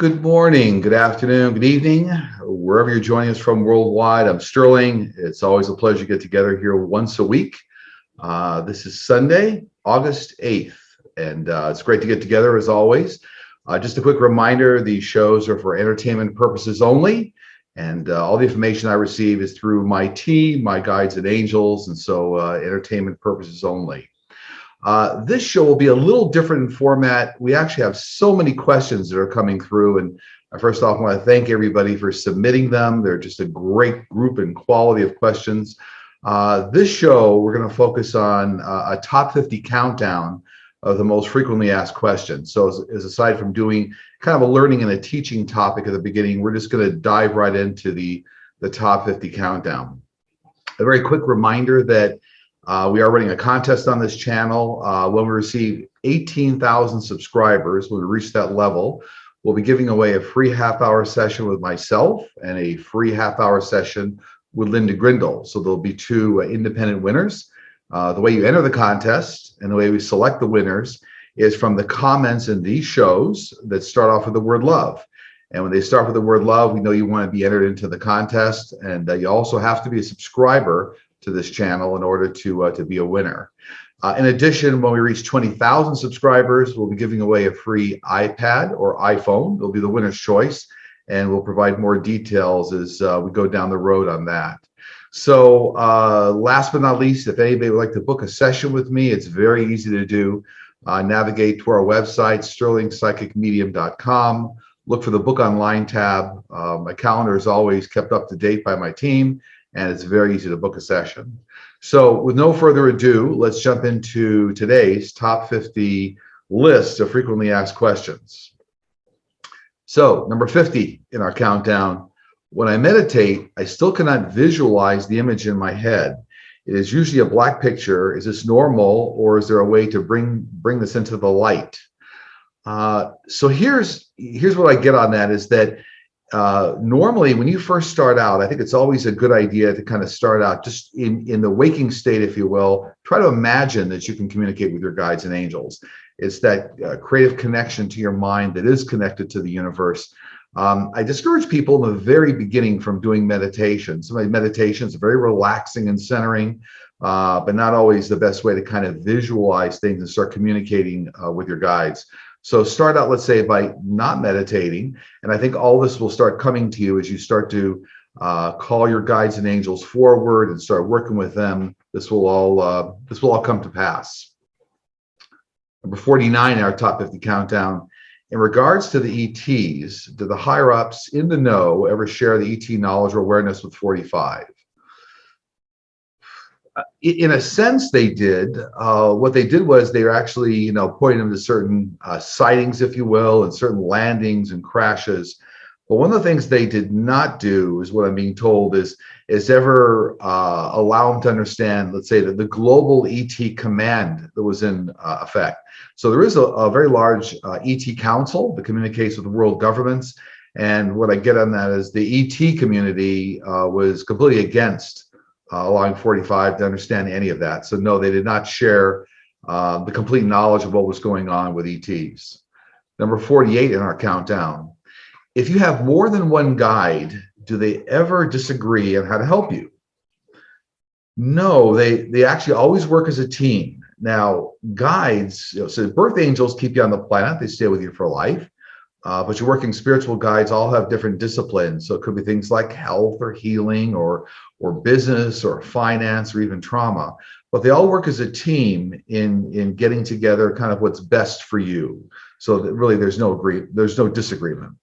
Good morning, good afternoon, good evening, wherever you're joining us from worldwide. I'm Sterling. It's always a pleasure to get together here once a week. This is Sunday, August 8th, and it's great to get together as always. Just a quick reminder, these shows are for entertainment purposes only, and all the information I receive is through my team, my guides and angels, and so entertainment purposes only. This show will be a little different in format. We actually have so many questions that are coming through, and I first off want to thank everybody for submitting them. They're just a great group and quality of questions. This show, we're going to focus on a top 50 countdown of the most frequently asked questions. So as aside from doing kind of a learning and a teaching topic at the beginning, we're just going to dive right into the top 50 countdown. A very quick reminder that we are running a contest on this channel. When we receive 18,000 subscribers, when we reach that level, we'll be giving away a free half-hour session with myself and a free half-hour session with Linda Grindle. So there'll be two independent winners. The way you enter the contest and the way we select the winners is from the comments in these shows that start off with the word love. And when they start with the word love, we know you want to be entered into the contest, and you also have to be a subscriber to this channel in order to be a winner. In addition, when we reach 20,000 subscribers, we'll be giving away a free iPad or iPhone. It'll be the winner's choice, and we'll provide more details as we go down the road on that. So last but not least, if anybody would like to book a session with me, it's very easy to do. Navigate to our website, sterlingpsychicmedium.com. Look for the book online tab. My calendar is always kept up to date by my team, and it's very easy to book a session. So with no further ado, let's jump into today's top 50 list of frequently asked questions. So number 50 in our countdown: when I meditate, I still cannot visualize the image in my head. It is usually a black picture. Is this normal, or is there a way to bring this into the light? So here's what I get on that is that normally when you first start out, I think it's always a good idea to kind of start out just in the waking state, if you will. Try to imagine that you can communicate with your guides and angels. It's that creative connection to your mind that is connected to the universe. I discourage people in the very beginning from doing meditation. Some meditations are very relaxing and centering, but not always the best way to kind of visualize things and start communicating with your guides. So start out, let's say, by not meditating, and I think all this will start coming to you as you start to call your guides and angels forward and start working with them. This will all come to pass. Number 49 in our top 50 countdown. In regards to the ETs, do the higher ups in the know ever share the ET knowledge or awareness with 45? In a sense, they did. What they did was they were actually, pointing them to certain sightings, if you will, and certain landings and crashes. But one of the things they did not do, is what I'm being told, is ever allow them to understand, let's say, that the global ET command that was in effect. So there is a very large ET council that communicates with the world governments. And what I get on that is the ET community was completely against allowing 45 to understand any of that. So no, they did not share the complete knowledge of what was going on with ETs. Number 48 in our countdown. If you have more than one guide, do they ever disagree on how to help you? No, they actually always work as a team. Now, guides, so birth angels keep you on the planet. They stay with you for life. But your working spiritual guides all have different disciplines. So it could be things like health or healing or business or finance or even trauma. But they all work as a team in getting together kind of what's best for you. So that really there's no disagreement.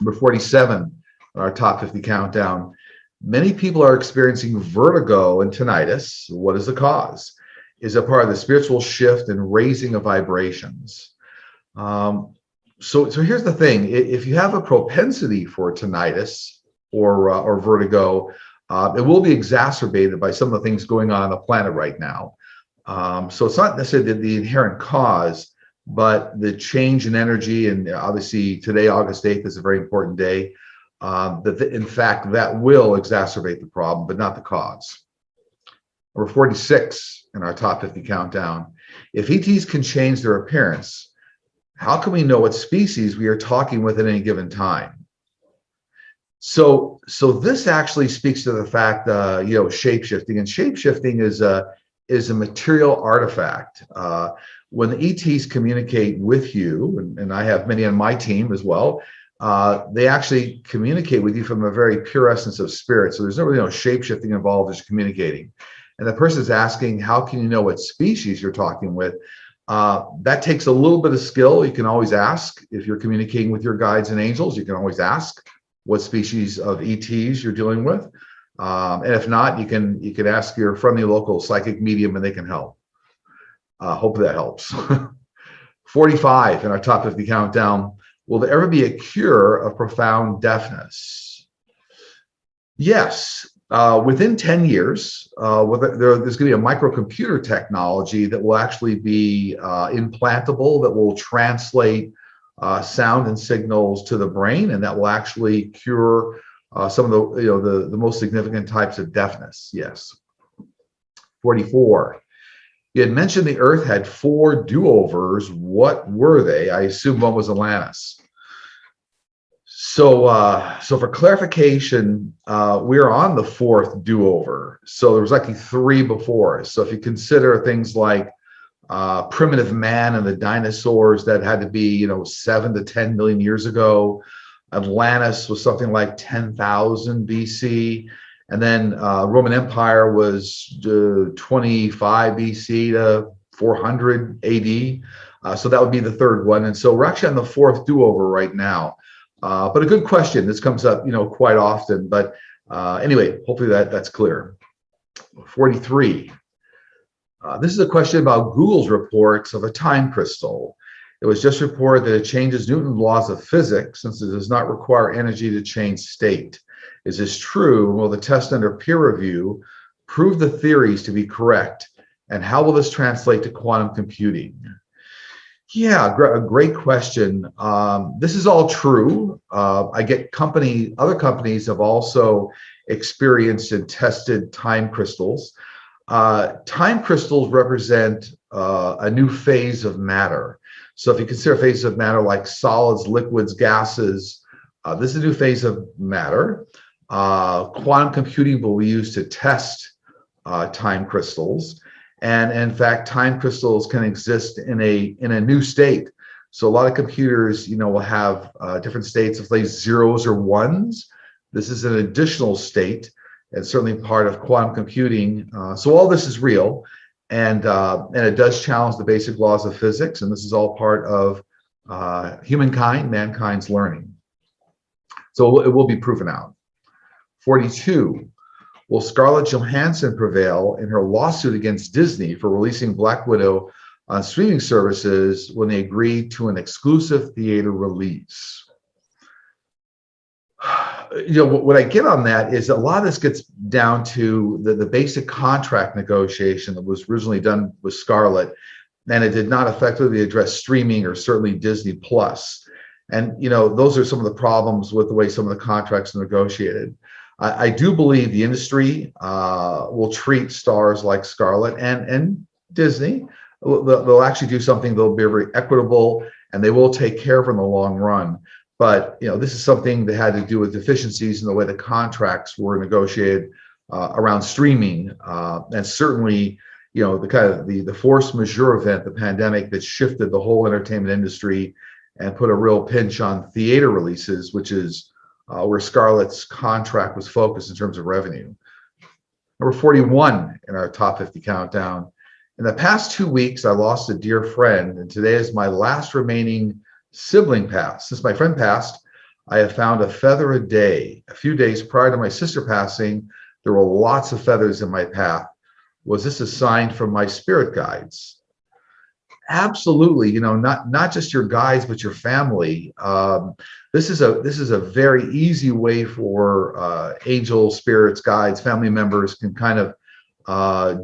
Number 47 on our top 50 countdown. Many people are experiencing vertigo and tinnitus. What is the cause? Is it part of the spiritual shift and raising of vibrations? So here's the thing. If you have a propensity for tinnitus or vertigo, it will be exacerbated by some of the things going on the planet right now. So it's not necessarily the inherent cause, but the change in energy. And obviously today, August 8th, is a very important day. In fact, that will exacerbate the problem, but not the cause. Number 46 in our top 50 countdown. If ETs can change their appearance, How can we know what species we are talking with at any given time? So this actually speaks to the fact, shape-shifting, and shape-shifting is a material artifact. When the ETs communicate with you, and I have many on my team as well, they actually communicate with you from a very pure essence of spirit. So there's no really shape-shifting involved, just communicating. And the person is asking, how can you know what species you're talking with? That takes a little bit of skill. You can always ask if you're communicating with your guides and angels. You can always ask what species of ETs you're dealing with, and if not, you can ask your friendly local psychic medium, and they can help. Hope that helps. 45 in our top 50 countdown. Will there ever be a cure of profound deafness? Yes. Within 10 years, there's going to be a microcomputer technology that will actually be implantable, that will translate sound and signals to the brain, and that will actually cure some of the most significant types of deafness. Yes. 44. You had mentioned the Earth had 4 do-overs. What were they? I assume one was Atlantis. So for clarification, we're on the 4th do-over. So there was actually 3 before us. So if you consider things like primitive man and the dinosaurs, that had to be 7 to 10 million years ago. Atlantis was something like 10,000 BC, and then Roman Empire was 25 BC to 400 AD. So that would be the 3rd one, and so we're actually on the 4th do-over right now. But a good question. This comes up quite often. But anyway, hopefully that's clear. 43. This is a question about Google's reports of a time crystal. It was just reported that it changes Newton's laws of physics since it does not require energy to change state. Is this true? Will the test under peer review prove the theories to be correct? And how will this translate to quantum computing? Yeah, a great question. This is all true. I get other companies have also experienced and tested time crystals. Time crystals represent a new phase of matter. So if you consider phases of matter like solids, liquids, gases, this is a new phase of matter. Quantum computing will be used to test time crystals. And in fact, time crystals can exist in a new state. So a lot of computers, will have different states of like zeros or ones. This is an additional state, and certainly part of quantum computing. So all this is real, and it does challenge the basic laws of physics, and this is all part of mankind's learning. So it will be proven out. 42. Will Scarlett Johansson prevail in her lawsuit against Disney for releasing Black Widow on streaming services when they agreed to an exclusive theater release? What I get on that is a lot of this gets down to the basic contract negotiation that was originally done with Scarlett, and it did not effectively address streaming or certainly Disney Plus. And those are some of the problems with the way some of the contracts are negotiated. I do believe the industry will treat stars like Scarlett and Disney. They'll actually do something that'll be very equitable, and they will take care of her in the long run. But this is something that had to do with deficiencies in the way the contracts were negotiated around streaming, and certainly the kind of the force majeure event, the pandemic, that shifted the whole entertainment industry and put a real pinch on theater releases, which is where Scarlett's contract was focused in terms of revenue. Number 41 in our top 50 countdown. In the past 2 weeks, I lost a dear friend, and today is my last remaining sibling pass. Since my friend passed, I have found a feather a day. A few days prior to my sister passing, there were lots of feathers in my path. Was this a sign from my spirit guides? Absolutely. Not just your guides, but your family. This is a very easy way for angels, spirits, guides, family members can kind of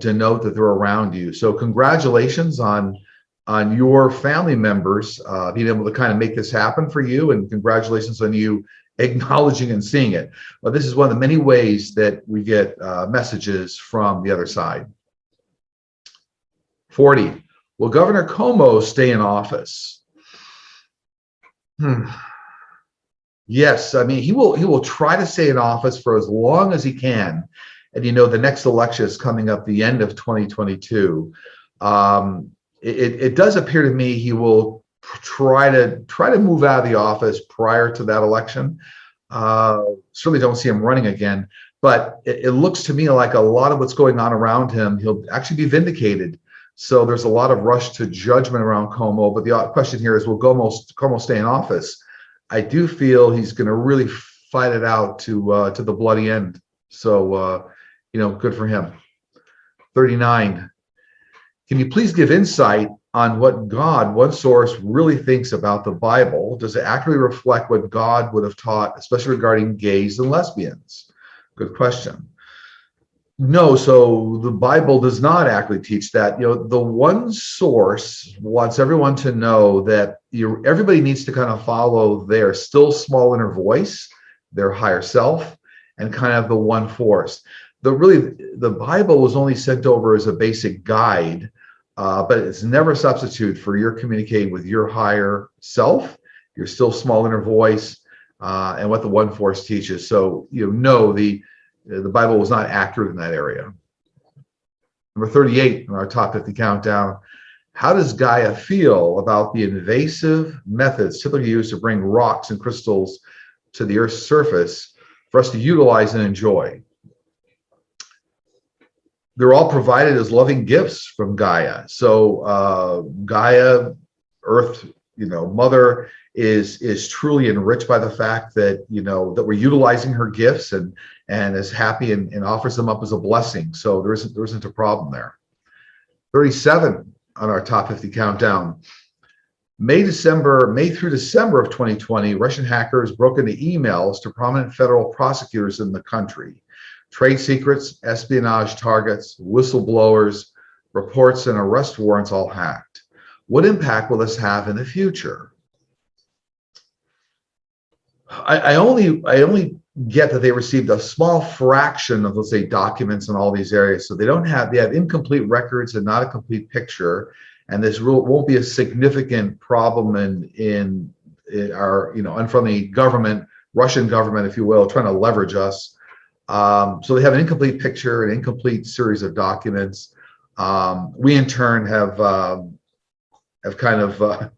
denote that they're around you. So congratulations on your family members being able to kind of make this happen for you, and congratulations on you acknowledging and seeing it. But this is one of the many ways that we get messages from the other side. 40. Will Governor Cuomo stay in office? Hmm. Yes, I mean he will try to stay in office for as long as he can, and the next election is coming up the end of 2022. It does appear to me he will try to move out of the office prior to that election. Uh, Certainly don't see him running again, but it looks to me like a lot of what's going on around him, he'll actually be vindicated. So there's a lot of rush to judgment around Como, but the question here is, will Como stay in office? I do feel he's going to really fight it out to the bloody end. So good for him. 39. Can you please give insight on what God, one source, really thinks about the Bible? Does it accurately reflect what God would have taught, especially regarding gays and lesbians? Good question. No, so the Bible does not accurately teach that. The one source wants everyone to know that everybody needs to kind of follow their still small inner voice, their higher self, and kind of the one force. The Bible was only sent over as a basic guide, but it's never a substitute for your communicating with your higher self, your still small inner voice, and what the one force teaches. So no, the Bible was not accurate in that area. Number 38 in our top 50 countdown. How does Gaia feel about the invasive methods typically used to bring rocks and crystals to the Earth's surface for us to utilize and enjoy? They're all provided as loving gifts from Gaia. So Gaia, Earth, Mother, is truly enriched by the fact that that we're utilizing her gifts and is happy and offers them up as a blessing. So there isn't a problem there. 37 on our top 50 countdown. May through December of 2020, Russian hackers broke into emails to prominent federal prosecutors in the country. Trade secrets, espionage targets, whistleblowers, reports, and arrest warrants all hacked. What impact will this have in the future? I only get that they received a small fraction of, let's say, documents in all these areas. So they have incomplete records and not a complete picture. And this won't be a significant problem in our, unfriendly government, Russian government, if you will, trying to leverage us. So they have an incomplete picture, an incomplete series of documents. We in turn have kind of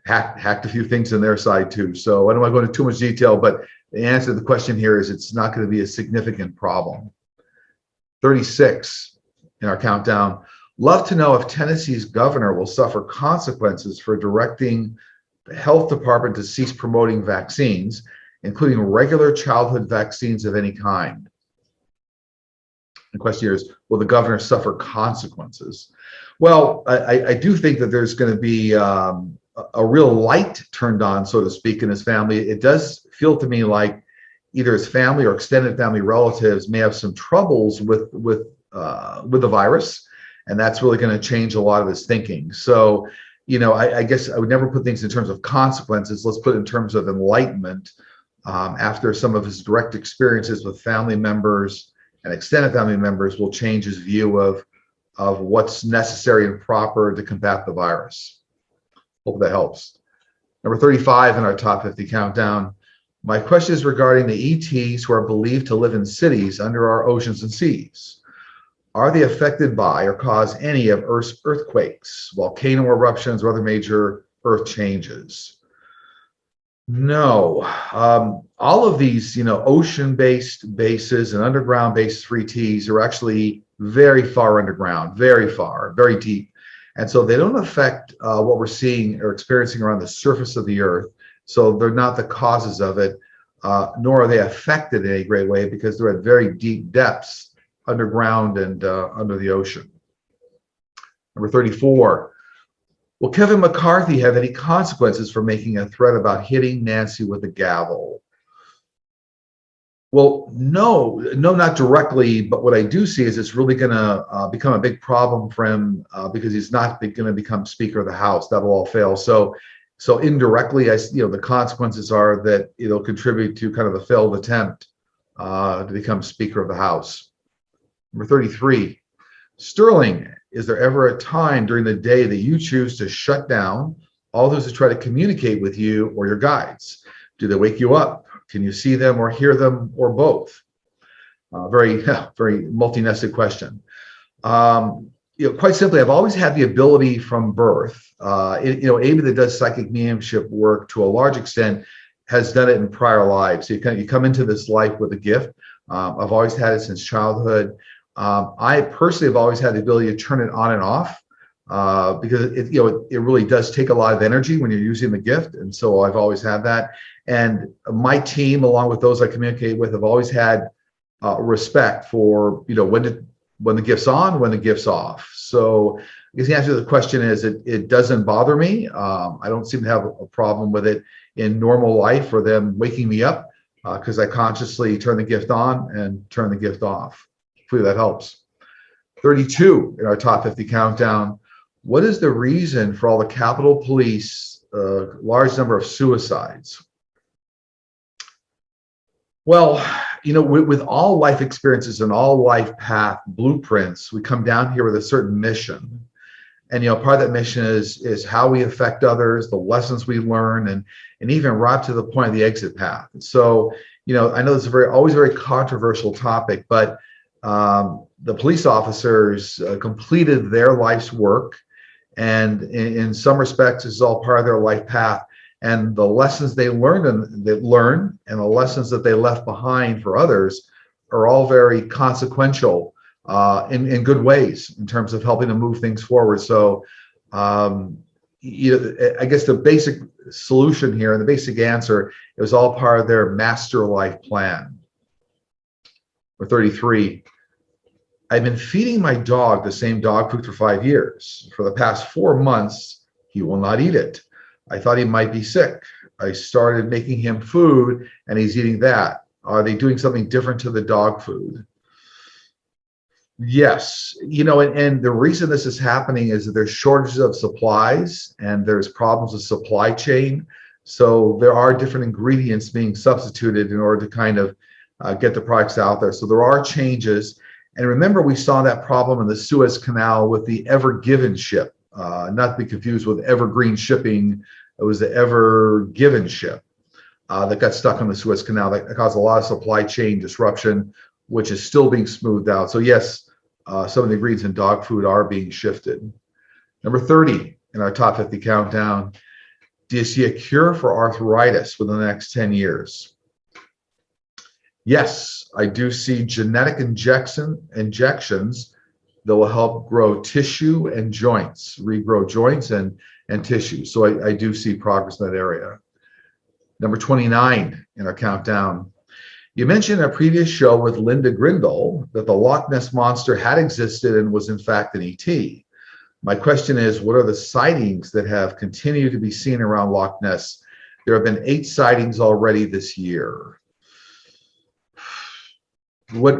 hacked a few things on their side too. So I don't want to go into too much detail, but the answer to the question here is it's not going to be a significant problem. 36 in our countdown. Love to know if Tennessee's governor will suffer consequences for directing the health department to cease promoting vaccines, including regular childhood vaccines of any kind. The question here is, will the governor suffer consequences? Well, I do think that there's going to be a real light turned on, so to speak, in his family. It does feel to me like either his family or extended family relatives may have some troubles with the virus, and that's really going to change a lot of his thinking. So, I guess I would never put things in terms of consequences. Let's put it in terms of enlightenment. After some of his direct experiences with family members and extended family members will change his view of what's necessary and proper to combat the virus. Hope that helps. Number 35 in our top 50 countdown. My question is regarding the ETs who are believed to live in cities under our oceans and seas. Are they affected by or cause any of Earth's earthquakes, volcano eruptions, or other major Earth changes? No. All of these, ocean-based bases and underground-based 3Ts are actually very far underground, very far, very deep. And so they don't affect what we're seeing or experiencing around the surface of the Earth. So they're not the causes of it, nor are they affected in any great way because they're at very deep depths underground and under the ocean. Number 34. Will Kevin McCarthy have any consequences for making a threat about hitting Nancy with a gavel? Well, no, not directly. But what I do see is it's really going to become a big problem for him because he's not going to become Speaker of the House. That will all fail. So indirectly, the consequences are that it'll contribute to kind of a failed attempt to become Speaker of the House. Number 33. Sterling, is there ever a time during the day that you choose to shut down all those who try to communicate with you or your guides. Do they wake you up? Can you see them or hear them or both? Very, very multi-nested question. Quite simply, I've always had the ability from birth. Amy that does psychic mediumship work to a large extent has done it in prior lives. So you come into this life with a gift. I've always had it since childhood. I personally have always had the ability to turn it on and off because it really does take a lot of energy when you're using the gift, and so I've always had that. And my team, along with those I communicate with, have always had respect for when the gift's on, when the gift's off. So I guess the answer to the question is it doesn't bother me. I don't seem to have a problem with it in normal life or them waking me up because I consciously turn the gift on and turn the gift off. Hopefully that helps. 32 in our top 50 countdown. What is the reason for all the Capitol Police large number of suicides? Well, with all life experiences and all life path blueprints, we come down here with a certain mission. And, part of that mission is how we affect others, the lessons we learn, and even right to the point of the exit path. So, I know it's always a very controversial topic, but the police officers completed their life's work. And in some respects, this is all part of their life path. And the lessons they learned and the lessons that they left behind for others are all very consequential in good ways in terms of helping to move things forward. So, I guess the basic solution here and the basic answer, it was all part of their master life plan. Or 33. I've been feeding my dog the same dog food for 5 years. For the past 4 months, he will not eat it. I thought he might be sick. I started making him food and he's eating that. Are they doing something different to the dog food? Yes. And the reason this is happening is that there's shortages of supplies and there's problems with supply chain. So there are different ingredients being substituted in order to kind of get the products out there. So there are changes. And remember, we saw that problem in the Suez Canal with the Ever Given ship. Not to be confused with Evergreen Shipping. It was the Ever Given ship that got stuck on the Suez Canal. That caused a lot of supply chain disruption, which is still being smoothed out. So yes, some of the ingredients in dog food are being shifted. Number 30 in our top 50 countdown. Do you see a cure for arthritis within the next 10 years? Yes, I do see genetic injections that will help grow tissue and joints, regrow joints and tissue. So I do see progress in that area. Number 29 in our countdown. You mentioned in a previous show with Linda Grindle that the Loch Ness Monster had existed and was in fact an ET. My question is, what are the sightings that have continued to be seen around Loch Ness? There have been 8 sightings already this year. What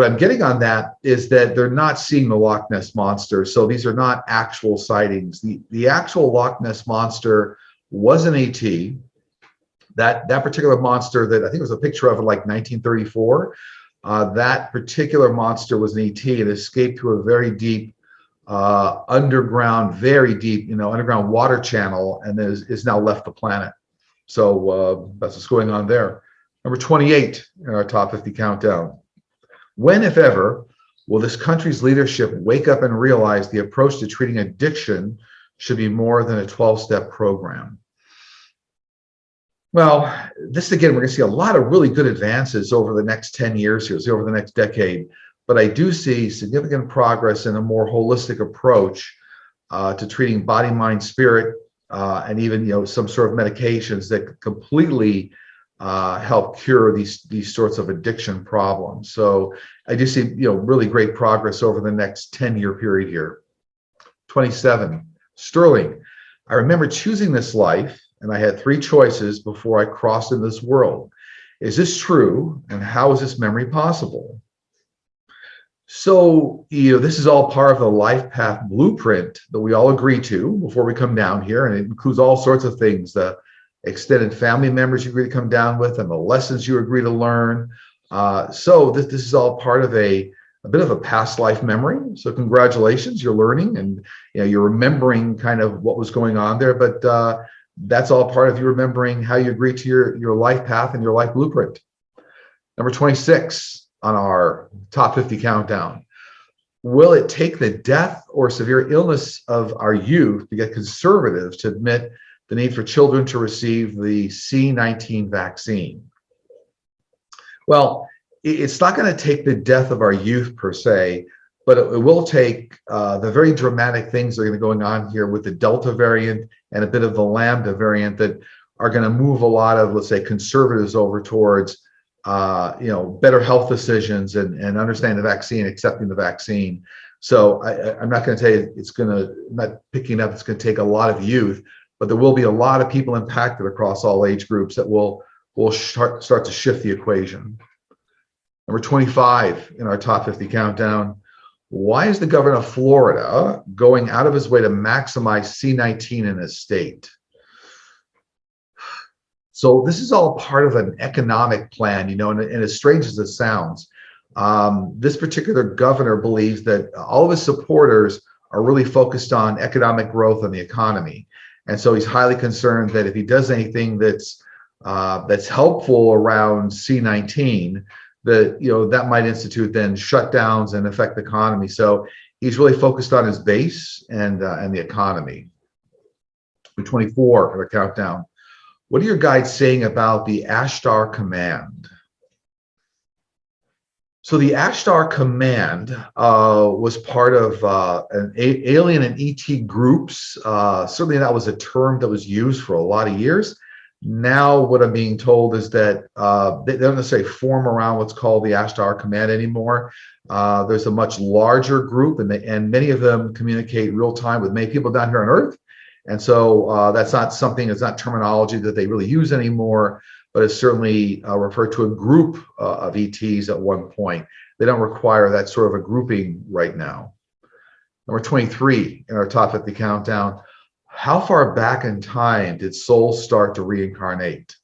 I'm getting on that is that they're not seeing the Loch Ness Monster. So these are not actual sightings. The actual Loch Ness Monster was an ET. That particular monster that I think was a picture of in like 1934, that particular monster was an ET and escaped through a very deep underground water channel and is now left the planet. So that's what's going on there. Number 28 in our top 50 countdown. When, if ever, will this country's leadership wake up and realize the approach to treating addiction should be more than a 12-step program? Well, this again, we're going to see a lot of really good advances over the next 10 years here, so over the next decade. But I do see significant progress in a more holistic approach to treating body, mind, spirit, and even some sort of medications that completely help cure these sorts of addiction problems. So I do see really great progress over the next 10-year period here. 27, Sterling. I remember choosing this life and I had 3 choices before I crossed into this world. Is this true? And how is this memory possible? So, this is all part of the life path blueprint that we all agree to before we come down here. And it includes all sorts of things, the extended family members you agree to come down with and the lessons you agree to learn. So this is all part of a a bit of a past life memory. So congratulations, you're learning and you're remembering kind of what was going on there. But that's all part of you remembering how you agreed to your life path and your life blueprint. Number 26 on our top 50 countdown. Will it take the death or severe illness of our youth to get conservatives to admit the need for children to receive the C-19 vaccine? Well, it's not going to take the death of our youth per se, but it will take the very dramatic things that are going to be going on here with the Delta variant and a bit of the Lambda variant that are going to move a lot of, let's say, conservatives over towards better health decisions and understanding the vaccine, accepting the vaccine. So I'm not going to tell you I'm not picking up, it's going to take a lot of youth, but there will be a lot of people impacted across all age groups that will start to shift the equation. Number 25 in our top 50 countdown. Why is the governor of Florida going out of his way to maximize C-19 in his state? So this is all part of an economic plan, and as strange as it sounds, this particular governor believes that all of his supporters are really focused on economic growth and the economy. And so he's highly concerned that if he does anything that's helpful around C-19, that might institute then shutdowns and affect the economy. So he's really focused on his base and the economy. 24 for the countdown. What are your guides saying about the Ashtar Command? So the Ashtar Command was part of an alien and ET groups. Certainly that was a term that was used for a lot of years. Now what I'm being told is that they don't necessarily form around what's called the Ashtar Command anymore. There's a much larger group, and many of them communicate real time with many people down here on Earth. And so that's not terminology that they really use anymore, but it's certainly referred to a group of ETs at one point. They don't require that sort of a grouping right now. Number 23 in our top 50 countdown. How far back in time did souls start to reincarnate?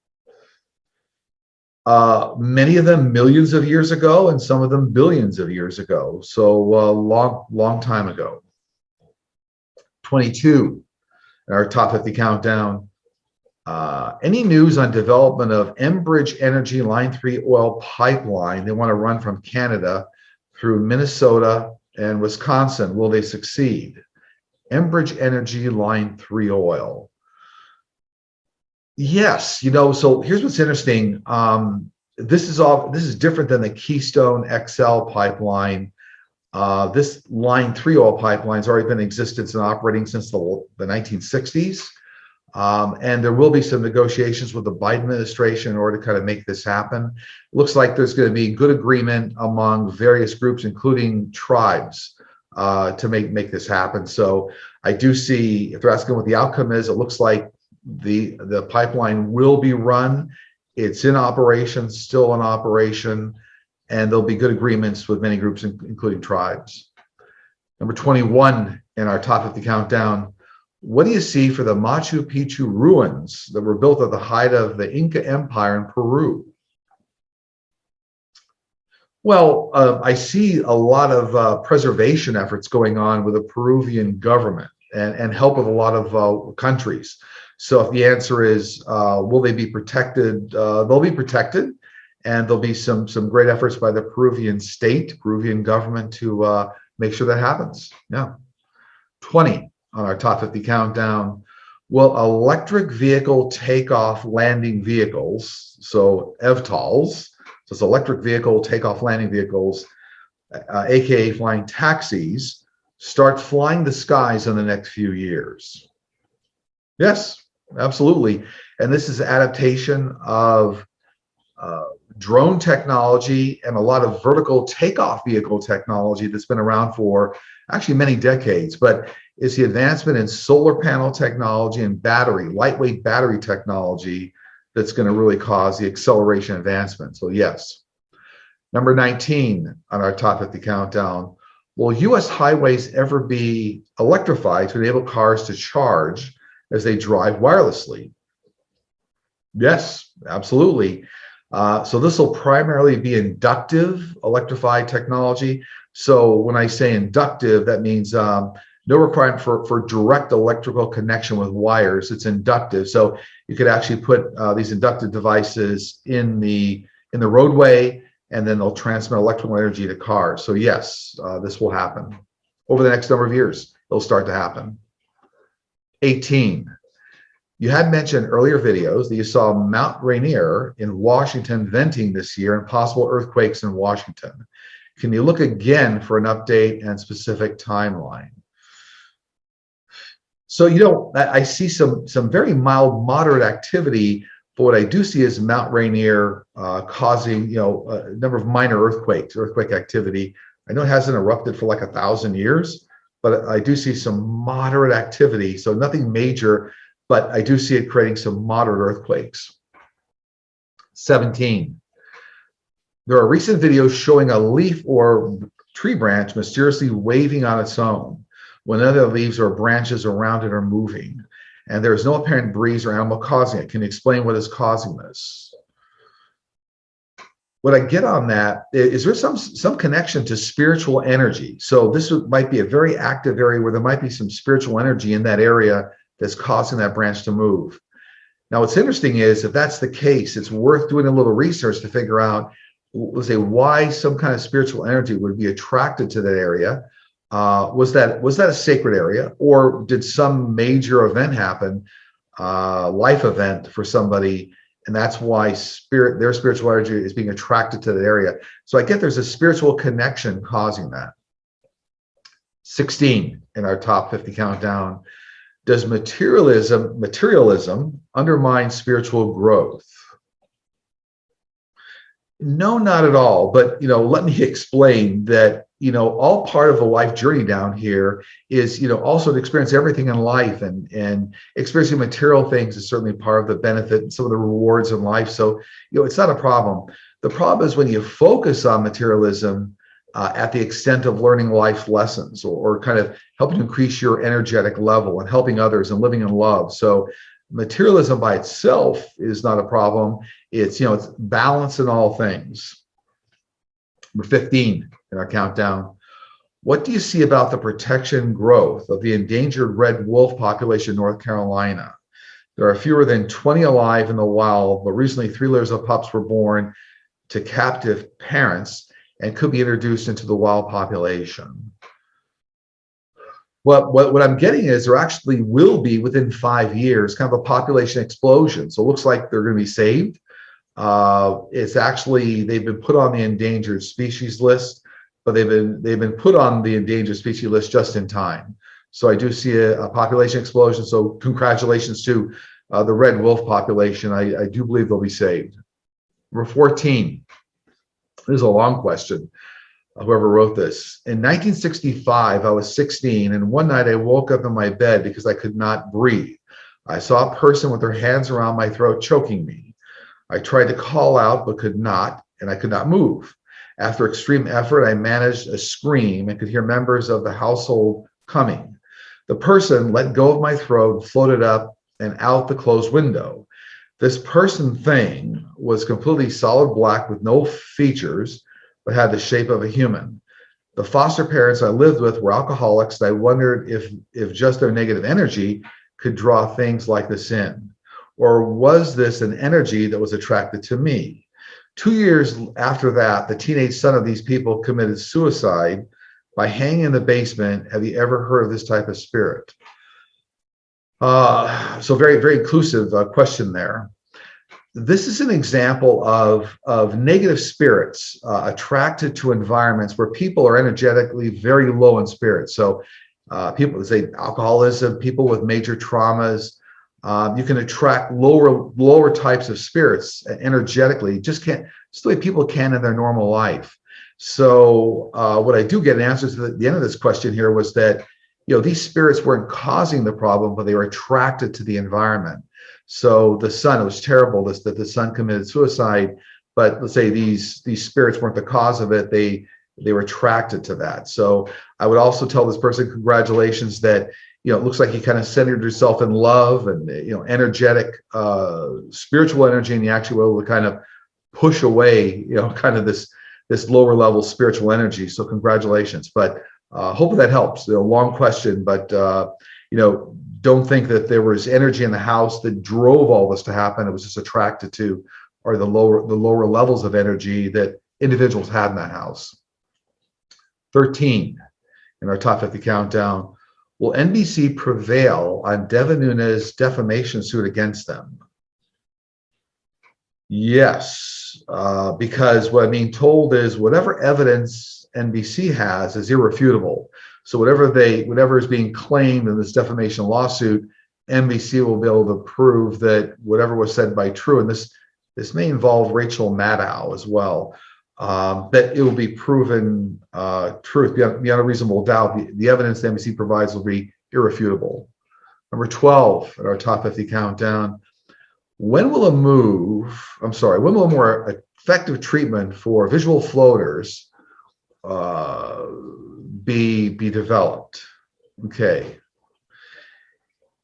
Many of them millions of years ago, and some of them billions of years ago. So long time ago. 22 in our top 50 countdown. Any news on development of Enbridge Energy Line 3 oil pipeline? They want to run from Canada through Minnesota and Wisconsin. Will they succeed? Enbridge Energy Line 3 oil. Yes, so here's what's interesting. This is different than the Keystone XL pipeline. This Line 3 oil pipeline has already been in existence and operating since the 1960s. And there will be some negotiations with the Biden administration in order to kind of make this happen. It looks like there's going to be good agreement among various groups, including tribes, to make this happen. So I do see, if they're asking what the outcome is, it looks like the pipeline will be run. It's in operation, still in operation, and there'll be good agreements with many groups, including tribes. Number 21 in our top 50 countdown. What do you see for the Machu Picchu ruins that were built at the height of the Inca Empire in Peru? Well, I see a lot of preservation efforts going on with the Peruvian government and help of a lot of countries. So if the answer is, will they be protected? They'll be protected, and there'll be some great efforts by the Peruvian state, Peruvian government to make sure that happens. Yeah. 20 on our top 50 countdown. Will electric vehicle takeoff landing vehicles, so EVTOLs, so it's electric vehicle takeoff landing vehicles, aka flying taxis, start flying the skies in the next few years? Yes, absolutely. And this is adaptation of drone technology and a lot of vertical takeoff vehicle technology that's been around for actually many decades, but it's the advancement in solar panel technology and lightweight battery technology that's going to really cause the acceleration advancement. So yes. Number 19 on our top 50 countdown. Will U.S. highways ever be electrified to enable cars to charge as they drive wirelessly? Yes, absolutely. So this will primarily be inductive electrified technology, So when I say inductive, that means no requirement for direct electrical connection with wires. It's inductive. So you could actually put these inductive devices in the roadway, and then they'll transmit electrical energy to cars. So yes, this will happen over the next number of years. It'll start to happen. 18. You had mentioned earlier videos that you saw Mount Rainier in Washington venting this year and possible earthquakes in Washington. Can you look again for an update and specific timeline? So, I see some very mild, moderate activity, but what I do see is Mount Rainier causing, a number of minor earthquake activity. I know it hasn't erupted for like 1,000 years, but I do see some moderate activity. So nothing major, but I do see it creating some moderate earthquakes. 17. There are recent videos showing a leaf or tree branch mysteriously waving on its own when other leaves or branches around it are moving, and there is no apparent breeze or animal causing it. Can you explain what is causing this? What I get on that is there some connection to spiritual energy. So this might be a very active area where there might be some spiritual energy in that area that's causing that branch to move. Now, what's interesting is if that's the case, it's worth doing a little research to figure out, let's say, why some kind of spiritual energy would be attracted to that area. Was that a sacred area, or did some major event happen, life event for somebody, and that's why their spiritual energy is being attracted to that area? So I get there's a spiritual connection causing that. 16 in our top 50 countdown. Does materialism undermine spiritual growth? No, not at all. But let me explain that all part of the life journey down here is also to experience everything in life, and experiencing material things is certainly part of the benefit and some of the rewards in life. So it's not a problem. The problem is when you focus on materialism at the extent of learning life's lessons, or kind of helping to increase your energetic level and helping others and living in love. So materialism by itself is not a problem. It's it's balance in all things. Number 15 in our countdown. What do you see about the protection growth of the endangered red wolf population in North Carolina? There are fewer than 20 alive in the wild, but recently 3 litters of pups were born to captive parents and could be introduced into the wild population. What I'm getting is there actually will be, within 5 years, kind of a population explosion. So it looks like they're going to be saved. It's actually, they've been put on the endangered species list, but they've been put on the endangered species list just in time. So I do see a population explosion. So congratulations to the red wolf population. I do believe they'll be saved. Number 14. This is a long question. Whoever wrote this. In 1965, I was 16, and one night I woke up in my bed because I could not breathe. I saw a person with their hands around my throat choking me. I tried to call out, but could not, and I could not move. After extreme effort, I managed a scream and could hear members of the household coming. The person let go of my throat, floated up and out the closed window. This person thing was completely solid black with no features, but had the shape of a human. The foster parents I lived with were alcoholics, and I wondered if just their negative energy could draw things like this in. Or was this an energy that was attracted to me? 2 years after that, the teenage son of these people committed suicide by hanging in the basement. Have you ever heard of this type of spirit? So very, very inclusive question there. This is an example of negative spirits attracted to environments where people are energetically very low in spirits. So people say alcoholism, people with major traumas, you can attract lower types of spirits energetically, just the way people can in their normal life. So what I do get an answer to the end of this question here was that these spirits weren't causing the problem, but they were attracted to the environment. So the son, it was terrible that the son committed suicide, but let's say these spirits weren't the cause of it. They were attracted to that. So I would also tell this person, congratulations, that it looks like you kind of centered yourself in love and energetic, spiritual energy, and you actually were able to kind of push away kind of this this lower level spiritual energy. So congratulations. But hopefully that helps. A long question, but don't think that there was energy in the house that drove all this to happen. It was just attracted to, or the lower levels of energy that individuals had in that house. 13 in our top 50 countdown. Will NBC prevail on Devin Nunes' defamation suit against them? Yes, because what I'm being told is whatever evidence NBC has is irrefutable. So whatever is being claimed in this defamation lawsuit, NBC will be able to prove that whatever was said by true, and this may involve Rachel Maddow as well, that it will be proven truth beyond a reasonable doubt. The evidence the NBC provides will be irrefutable. Number 12 at our top 50 countdown. When will a more effective treatment for visual floaters be developed? Okay.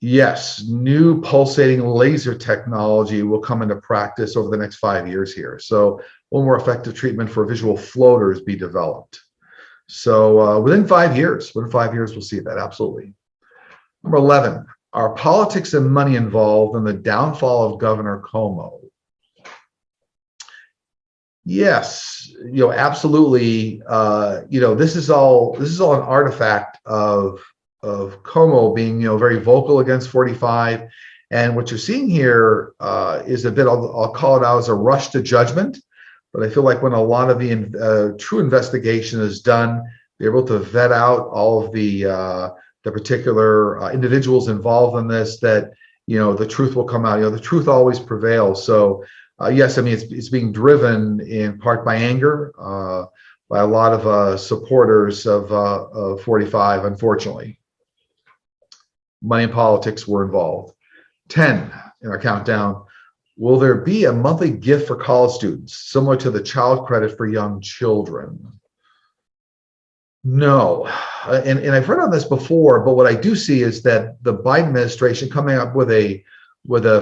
Yes, new pulsating laser technology will come into practice over the next 5 years here. So one more effective treatment for visual floaters be developed. So within 5 years, we'll see that, absolutely. Number 11, are politics and money involved in the downfall of Governor Cuomo? Yes, absolutely. This is all an artifact of Cuomo being, very vocal against 45. And what you're seeing here is a bit, I'll call it out as a rush to judgment. But I feel like when a lot of the true investigation is done, they're able to vet out all of the particular individuals involved in this, that, the truth will come out. The truth always prevails. So yes, I mean, it's being driven in part by anger, by a lot of supporters of 45, unfortunately. Money and politics were involved. 10 in our countdown. Will there be a monthly gift for college students, similar to the child credit for young children? No. And I've read on this before, but what I do see is that the Biden administration coming up with a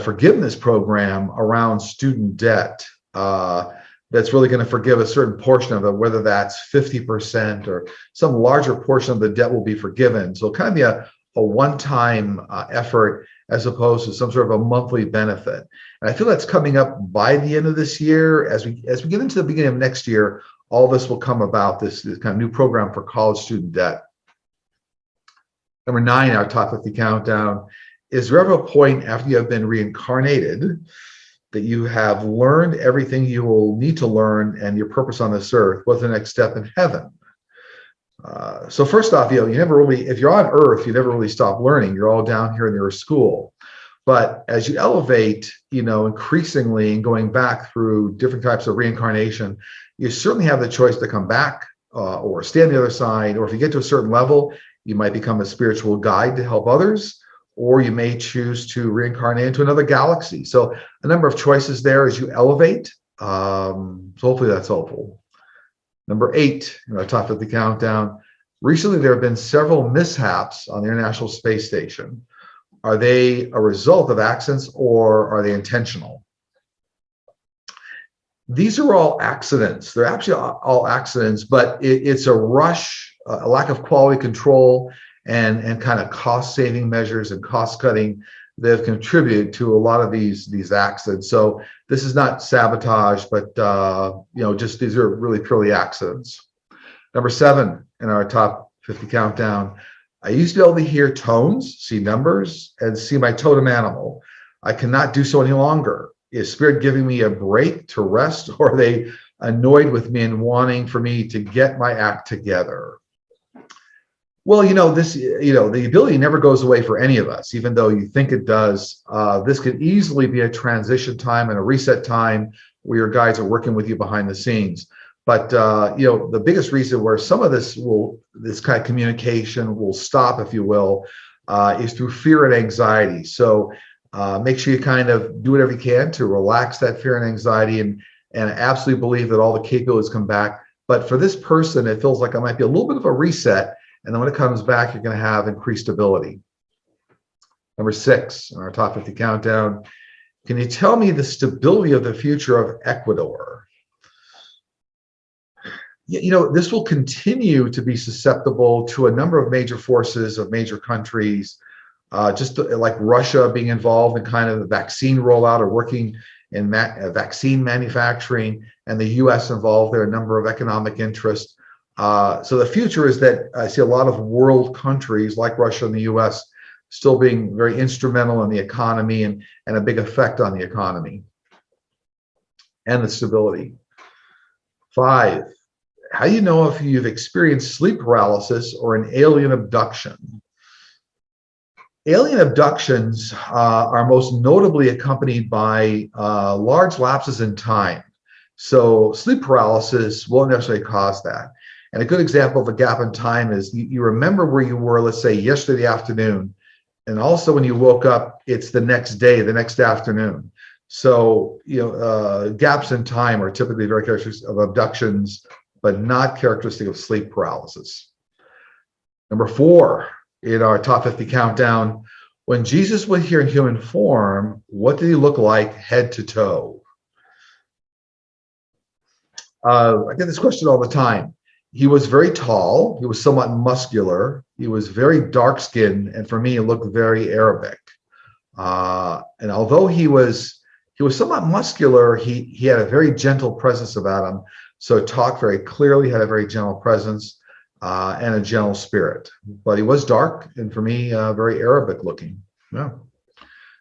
forgiveness program around student debt that's really going to forgive a certain portion of it, whether that's 50% or some larger portion of the debt will be forgiven. So kind of be a one-time effort as opposed to some sort of a monthly benefit. And I feel that's coming up by the end of this year. As we get into the beginning of next year, all this will come about, this kind of new program for college student debt. Number 9, our top 50 countdown. Is there ever a point after you have been reincarnated that you have learned everything you will need to learn and your purpose on this earth? What's the next step in heaven? So first off, you never really, if you're on earth, you never really stop learning. You're all down here in your school. But as you elevate, increasingly and going back through different types of reincarnation, you certainly have the choice to come back or stay on the other side. Or if you get to a certain level, you might become a spiritual guide to help others, or you may choose to reincarnate into another galaxy. So a number of choices there as you elevate. So hopefully that's helpful. Number 8 in our top 50 countdown. Recently, there have been several mishaps on the International Space Station. Are they a result of accidents or are they intentional? These are all accidents. They're actually all accidents, but it's a rush, a lack of quality control, and kind of cost-saving measures and cost-cutting that have contributed to a lot of these accidents. So this is not sabotage, but just these are really purely accidents. Number 7 in our top 50 countdown. I used to be able to hear tones, see numbers, and see my totem animal. I cannot do so any longer. Is Spirit giving me a break to rest, or are they annoyed with me and wanting for me to get my act together? Well, the ability never goes away for any of us, even though you think it does. This could easily be a transition time and a reset time where your guides are working with you behind the scenes. But, the biggest reason where some of this kind of communication will stop, if you will, is through fear and anxiety. So make sure you kind of do whatever you can to relax that fear and anxiety, and absolutely believe that all the capabilities come back. But for this person, it feels like it might be a little bit of a reset. And then when it comes back, you're going to have increased ability. Number 6 in our top 50 countdown. Can you tell me the stability of the future of Ecuador? This will continue to be susceptible to a number of major forces of major countries, like Russia being involved in kind of the vaccine rollout or working in vaccine manufacturing, and the U.S. involved. There are a number of economic interests. So the future is that I see a lot of world countries like Russia and the U.S. still being very instrumental in the economy and a big effect on the economy and the stability. 5, how do you know if you've experienced sleep paralysis or an alien abduction? Alien abductions are most notably accompanied by large lapses in time. So sleep paralysis won't necessarily cause that. And a good example of a gap in time is you remember where you were, let's say, yesterday afternoon, and also when you woke up, it's the next day, the next afternoon. So, gaps in time are typically very characteristic of abductions, but not characteristic of sleep paralysis. Number 4, in our top 50 countdown, when Jesus was here in human form, what did he look like head to toe? I get this question all the time. He was very tall. He was somewhat muscular. He was very dark-skinned, and for me, he looked very Arabic. And although he was somewhat muscular, he had a very gentle presence about him. So talked very clearly, had a very gentle presence and a gentle spirit. But he was dark, and for me, very Arabic looking. Yeah.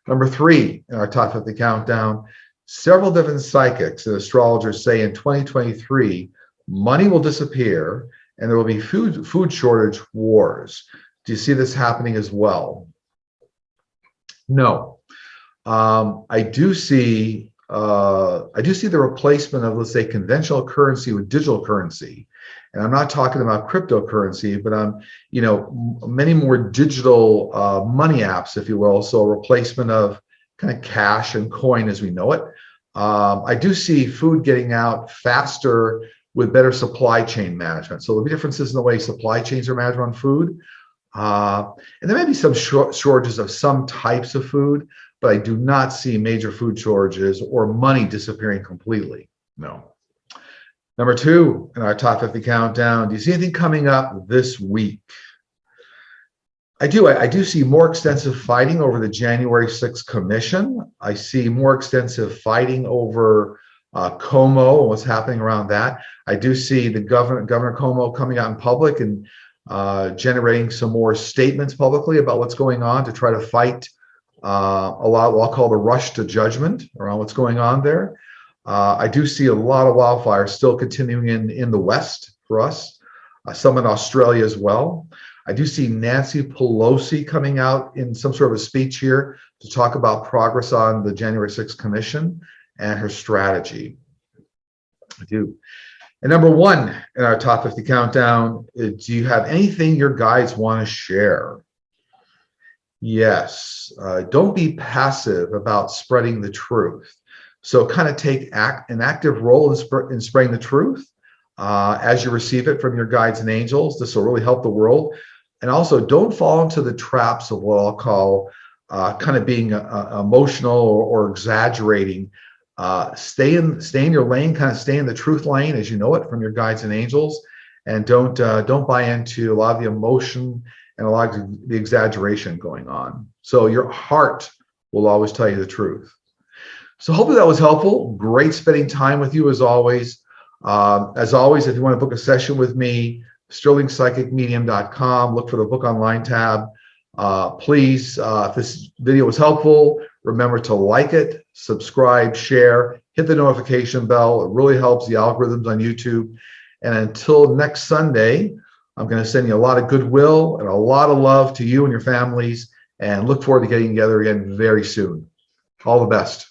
Number 3 in our top 50 countdown, several different psychics and astrologers say in 2023, money will disappear and there will be food shortage wars. Do you see this happening as well? No. I do see the replacement of, let's say, conventional currency with digital currency. And I'm not talking about cryptocurrency, but many more digital money apps, if you will. So a replacement of kind of cash and coin as we know it. I do see food getting out faster with better supply chain management. So there'll be differences in the way supply chains are managed on food. And there may be some shortages of some types of food, but I do not see major food shortages or money disappearing completely. No. Number 2 in our top 50 countdown, do you see anything coming up this week? I do. I do see more extensive fighting over the January 6th commission. I see more extensive fighting over Como and what's happening around that. I do see the Governor Como coming out in public and generating some more statements publicly about what's going on to try to fight a lot of what I'll call the rush to judgment around what's going on there. I do see a lot of wildfires still continuing in the West for us, some in Australia as well. I do see Nancy Pelosi coming out in some sort of a speech here to talk about progress on the January 6th commission and her strategy. I do. And number 1 in our top 50 countdown, do you have anything your guides want to share? Yes. Don't be passive about spreading the truth. So kind of take an active role in spreading the truth as you receive it from your guides and angels. This will really help the world. And also don't fall into the traps of what I'll call kind of being emotional or exaggerating. Stay in your lane, kind of stay in the truth lane as you know it from your guides and angels, and don't buy into a lot of the emotion and a lot of the exaggeration going on. So your heart will always tell you the truth. So hopefully that was helpful. Great spending time with you as always. As always, if you want to book a session with me, sterlingpsychicmedium.com. Look for the book online tab. Please, if this video was helpful, remember to like it, subscribe, share, hit the notification bell. It really helps the algorithms on YouTube. And until next Sunday, I'm going to send you a lot of goodwill and a lot of love to you and your families, and look forward to getting together again very soon. All the best.